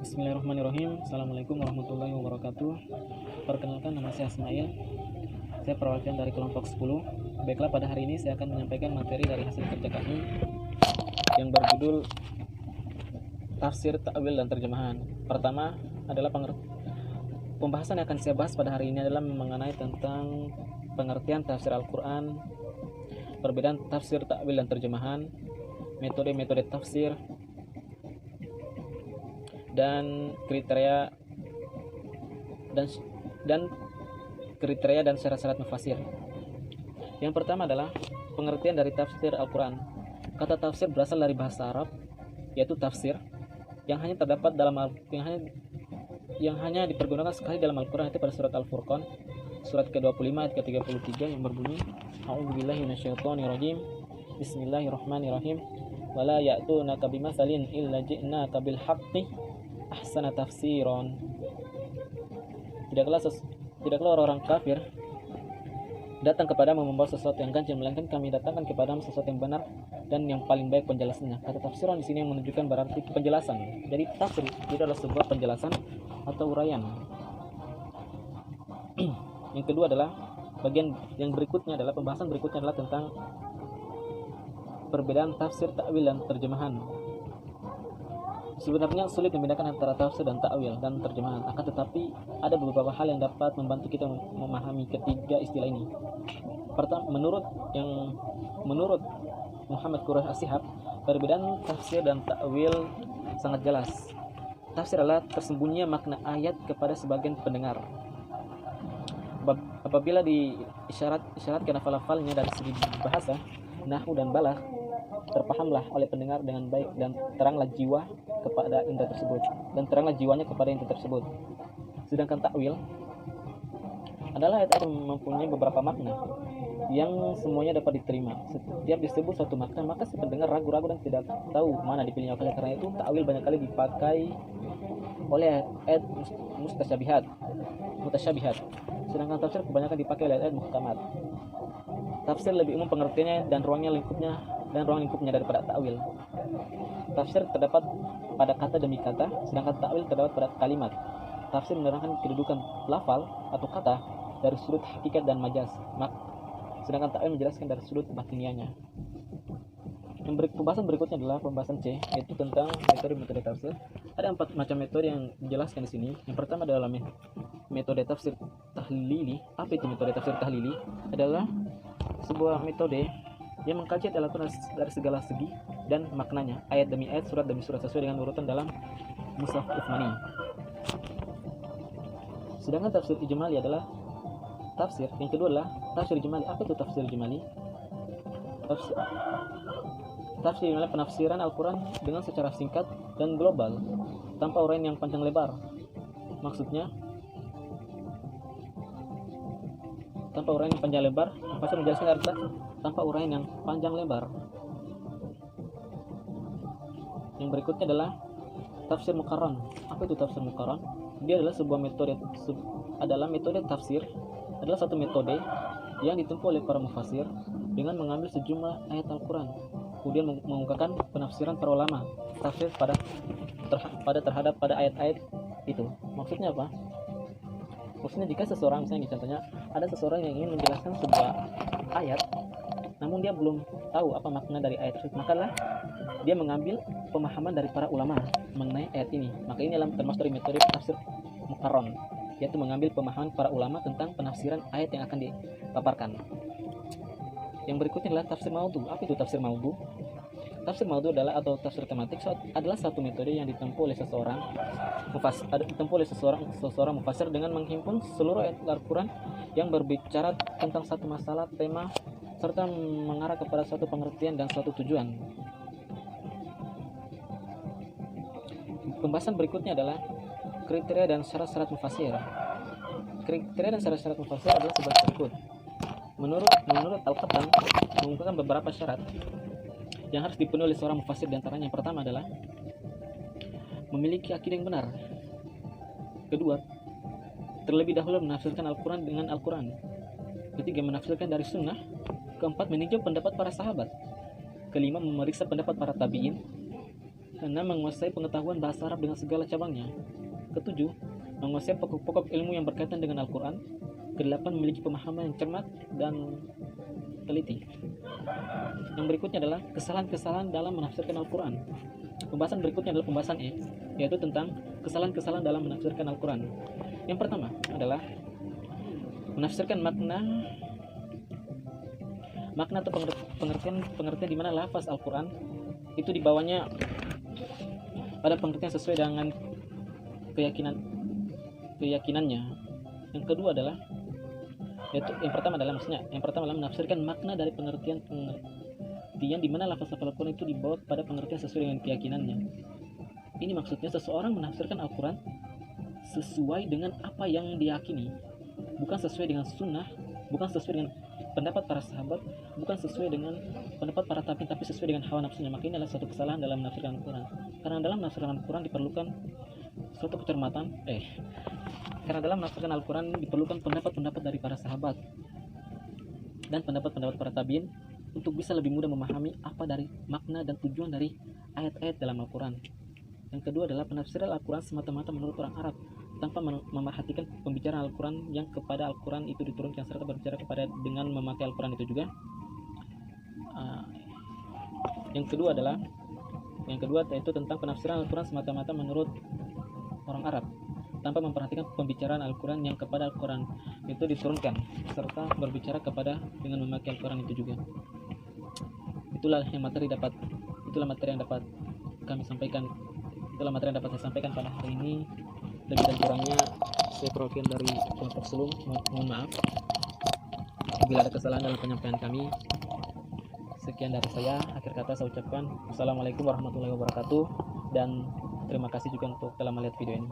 Bismillahirrahmanirrahim. Assalamualaikum warahmatullahi wabarakatuh. Perkenalkan, nama saya Ismail. Saya perwakilan dari kelompok 10. Baiklah, pada hari ini saya akan menyampaikan materi dari hasil kerja kami yang berjudul Tafsir, Ta'wil, dan Terjemahan. Pertama adalah pembahasan yang akan saya bahas pada hari ini adalah mengenai tentang pengertian tafsir Al-Quran, perbedaan tafsir, ta'wil, dan terjemahan, metode-metode tafsir, dan kriteria dan syarat-syarat mufasir. Yang pertama adalah pengertian dari tafsir Al-Quran. Kata tafsir berasal dari bahasa Arab, yaitu tafsir, yang hanya terdapat yang hanya dipergunakan sekali dalam Al-Quran, itu pada surat Al-Furqan, surat ke-25 ayat ke-33 yang berbunyi, A'udzubillahi minasyaitonirrajim, Bismillahirrahmanirrahim, wala ya'tunaka bimatsalin illa ji'naka bil haqqi ahsana tafsiron. Tidaklah orang-orang kafir datang kepadamu membawa sesuatu yang ganjil, melainkan kami datangkan kepadamu sesuatu yang benar dan yang paling baik penjelasannya. Kata tafsiron di sini yang menunjukkan berarti penjelasan. Jadi tafsir itu adalah sebuah penjelasan atau uraian. Yang kedua adalah bagian yang berikutnya adalah pembahasan berikutnya adalah tentang perbedaan tafsir, ta'wil, dan terjemahan. Sebenarnya sulit membedakan antara tafsir dan ta'wil dan terjemahan, akan tetapi ada beberapa hal yang dapat membantu kita memahami ketiga istilah ini. Pertama, menurut Muhammad Quraish As-Shihab, perbedaan tafsir dan ta'wil sangat jelas. Tafsir adalah tersembunyinya makna ayat kepada sebagian pendengar. Apabila diisyaratkan lafal-lafalnya dari segi bahasa, nahwu, dan balagh, terpahamlah oleh pendengar dengan baik dan teranglah jiwanya kepada inti tersebut. Sedangkan ta'wil adalah ayat yang mempunyai beberapa makna yang semuanya dapat diterima. Setiap disebut satu makna, maka si pendengar ragu-ragu dan tidak tahu mana dipilihnya. Oleh karena itu, ta'wil banyak kali dipakai oleh ayat mutasyabihat, sedangkan tafsir kebanyakan dipakai oleh ayat muhkamat. Tafsir lebih umum pengertiannya dan ruang lingkupnya daripada ta'wil. Tafsir terdapat pada kata demi kata, sedangkan ta'wil terdapat pada kalimat. Tafsir menerangkan kedudukan lafal atau kata dari sudut hakikat dan majaz, sedangkan ta'wil menjelaskan dari sudut batiniahnya. Pembahasan berikutnya adalah pembahasan C, yaitu tentang metode tafsir. Ada 4 macam metode yang dijelaskan di sini. Yang pertama adalah metode tafsir tahlili. Apa itu metode tafsir tahlili? Adalah sebuah metode yang mengkaji Al-Quran dari segala segi dan maknanya, ayat demi ayat, surat demi surat, sesuai dengan urutan dalam Mushaf Utsmani. Sedangkan tafsir ijmali adalah tafsir. Yang kedua adalah tafsir ijmali. Apa itu tafsir ijmali? Tafsir adalah penafsiran Al-Quran dengan secara singkat dan global, tanpa uraian yang panjang lebar. Maksudnya, tanpa uraian yang panjang lebar, maksud menjelaskan arti tanpa uraian yang panjang lebar. Yang berikutnya adalah tafsir muqarran. Apa itu tafsir muqarran? Dia adalah sebuah metode tafsir, adalah satu metode yang ditempuh oleh para mufasir dengan mengambil sejumlah ayat Al-Quran, kemudian mengungkapkan penafsiran para ulama tafsir terhadap ayat-ayat itu. Maksudnya apa? Maksudnya jika seseorang, misalnya contohnya ada seseorang yang ingin menjelaskan sebuah ayat, namun dia belum tahu apa makna dari ayat tersebut, maka dia mengambil pemahaman dari para ulama mengenai ayat ini. Maka ini adalah termasuk dari metode tafsir muqarran, yaitu mengambil pemahaman para ulama tentang penafsiran ayat yang akan dipaparkan. Yang berikutnya adalah tafsir maudhu. Apa itu tafsir maudhu? Tafsir maudhu atau tafsir tematik adalah satu metode yang ditempuh oleh seseorang mufasir dengan menghimpun seluruh ayat Al-Quran yang berbicara tentang satu masalah, tema, serta mengarah kepada suatu pengertian dan suatu tujuan. Pembahasan berikutnya adalah kriteria dan syarat-syarat mufasir. Kriteria dan syarat-syarat mufasir adalah sebagai berikut. Menurut Al-Qattan, mengungkapkan beberapa syarat yang harus dipenuhi oleh seorang mufasir. Di antaranya yang pertama adalah memiliki akidah yang benar. Kedua, terlebih dahulu menafsirkan Al-Quran dengan Al-Quran. Ketiga, menafsirkan dari sunnah. Keempat, meninjau pendapat para sahabat. Kelima, memeriksa pendapat para tabi'in. 6. Menguasai pengetahuan bahasa Arab dengan segala cabangnya. Ke-7. Menguasai pokok-pokok ilmu yang berkaitan dengan Al-Quran. Ke-8. Memiliki pemahaman yang cermat dan teliti. Yang berikutnya adalah kesalahan-kesalahan dalam menafsirkan Al-Quran. Pembahasan berikutnya adalah pembahasan E, yaitu tentang kesalahan-kesalahan dalam menafsirkan Al-Quran. Yang pertama adalah menafsirkan makna atau pengertian di mana lafaz Al-Quran itu dibawanya pada pengertian sesuai dengan keyakinannya. Yang kedua adalah yang pertama adalah menafsirkan makna dari pengertian di mana lafaz Al-Quran itu dibawa pada pengertian sesuai dengan keyakinannya. Ini maksudnya seseorang menafsirkan Al-Quran sesuai dengan apa yang diyakini, bukan sesuai dengan sunnah, bukan sesuai dengan pendapat para sahabat, bukan sesuai dengan pendapat para tabi'in, tapi sesuai dengan hawa nafsunya. Maka ini adalah suatu kesalahan dalam menafsirkan Al-Quran. Karena dalam menafsirkan Al-Quran diperlukan suatu kecermatan, karena dalam menafsirkan Al-Quran diperlukan pendapat-pendapat dari para sahabat dan pendapat-pendapat para tabi'in untuk bisa lebih mudah memahami apa dari makna dan tujuan dari ayat-ayat dalam Al-Quran. Yang kedua adalah penafsiran Al-Quran semata-mata menurut orang Arab, tanpa memerhatikan pembicaraan Al-Quran yang kepada Al-Quran itu diturunkan, serta berbicara kepada dengan memakai Al-Quran itu juga. Yang kedua yaitu tentang penafsiran Al-Quran semata-mata menurut orang Arab, tanpa memperhatikan pembicaraan Al-Quran yang kepada Al-Quran itu diturunkan, serta berbicara kepada dengan memakai Al-Quran itu juga. Itulah materi yang dapat kami sampaikan. Itulah materi yang dapat saya sampaikan pada hari ini. Lebih dan kurangnya saya perwakilan dari kelompok Sulung, mohon maaf bila ada kesalahan dalam penyampaian kami. Sekian dari saya. Akhir kata saya ucapkan Assalamualaikum warahmatullahi wabarakatuh, dan terima kasih juga untuk telah melihat video ini.